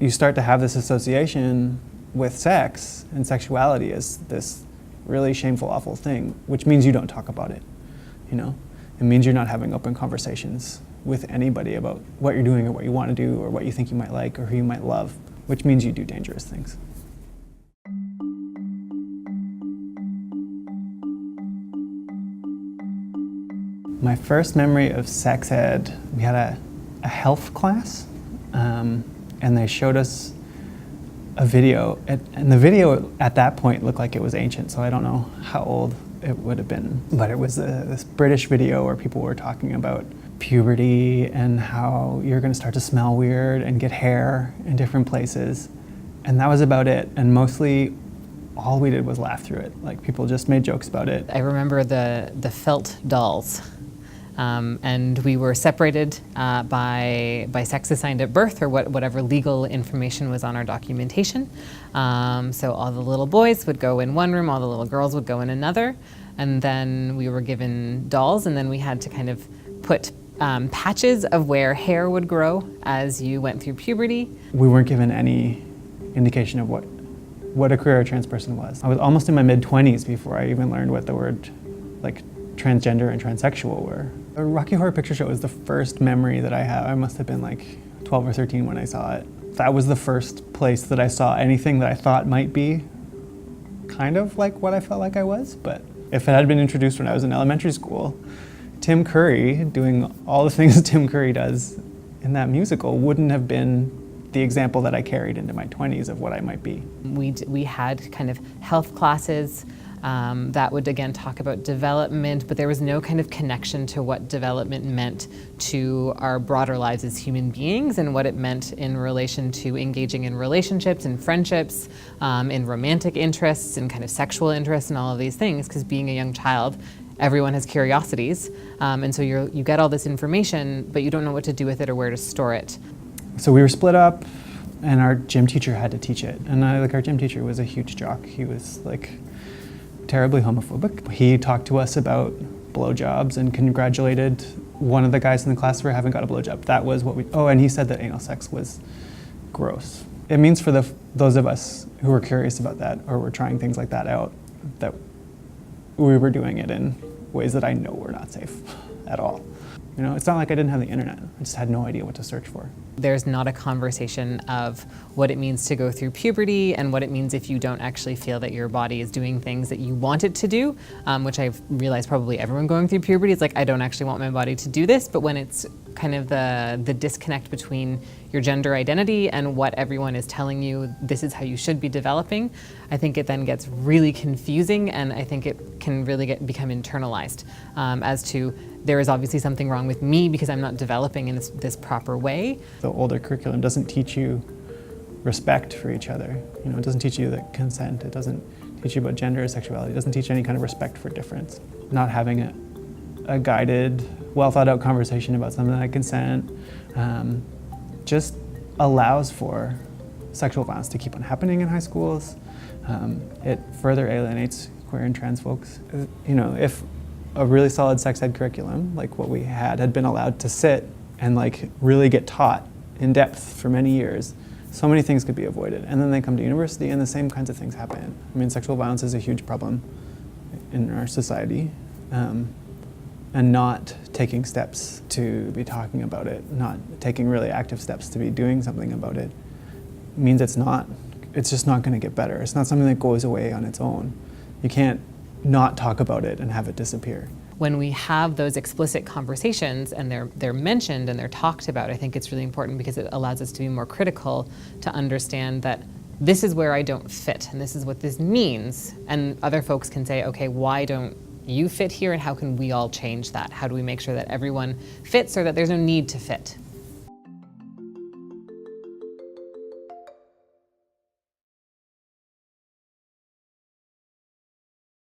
You start to have this association with sex and sexuality as this really shameful, awful thing, which means you don't talk about it, you know? It means you're not having open conversations with anybody about what you're doing or what you want to do or what you think you might like or who you might love, which means you do dangerous things. My first memory of sex ed, we had a health class, and they showed us a video, and the video at that point looked like it was ancient, so I don't know how old it would have been, but it was this British video where people were talking about puberty and how you're going to start to smell weird and get hair in different places, and that was about it, and mostly all we did was laugh through it. Like, people just made jokes about it. I remember the felt dolls. And we were separated by sex assigned at birth, or whatever legal information was on our documentation. So all the little boys would go in one room, all the little girls would go in another, and then we were given dolls, and then we had to kind of put patches of where hair would grow as you went through puberty. We weren't given any indication of what a queer or trans person was. I was almost in my mid-20s before I even learned what the word like transgender and transsexual were. The Rocky Horror Picture Show was the first memory that I have. I must have been like 12 or 13 when I saw it. That was the first place that I saw anything that I thought might be kind of like what I felt like I was. But if it had been introduced when I was in elementary school, Tim Curry doing all the things Tim Curry does in that musical wouldn't have been the example that I carried into my 20s of what I might be. We had kind of health classes that would again talk about development, but there was no kind of connection to what development meant to our broader lives as human beings and what it meant in relation to engaging in relationships and friendships, in romantic interests and kind of sexual interests and all of these things, because being a young child, everyone has curiosities, and so you get all this information, but you don't know what to do with it or where to store it. So we were split up, and our gym teacher had to teach it, and our gym teacher was a huge jock. He was like terribly homophobic. He talked to us about blowjobs and congratulated one of the guys in the class for having got a blowjob. That was what and he said that anal sex was gross. It means for those of us who were curious about that or were trying things like that out, that we were doing it in ways that I know were not safe at all. You know, it's not like I didn't have the internet. I just had no idea what to search for. There's not a conversation of what it means to go through puberty and what it means if you don't actually feel that your body is doing things that you want it to do, which I've realized probably everyone going through puberty is like, I don't actually want my body to do this, but when it's kind of the disconnect between your gender identity and what everyone is telling you, this is how you should be developing, I think it then gets really confusing, and I think it can really become internalized as to there is obviously something wrong with me because I'm not developing in this proper way. The older curriculum doesn't teach you respect for each other. You know, it doesn't teach you that consent. It doesn't teach you about gender or sexuality. It doesn't teach any kind of respect for difference. Not having a guided, well thought out conversation about something like consent just allows for sexual violence to keep on happening in high schools. It further alienates queer and trans folks. You know, if a really solid sex ed curriculum, like what we had been allowed to sit and like really get taught in depth for many years, so many things could be avoided. And then they come to university and the same kinds of things happen. I mean, sexual violence is a huge problem in our society. And not taking steps to be talking about it, not taking really active steps to be doing something about it, means it's just not going to get better. It's not something that goes away on its own. You can't not talk about it and have it disappear. When we have those explicit conversations and they're mentioned and they're talked about, I think it's really important because it allows us to be more critical, to understand that this is where I don't fit and this is what this means. And other folks can say, okay, why don't you fit here and how can we all change that? How do we make sure that everyone fits or that there's no need to fit?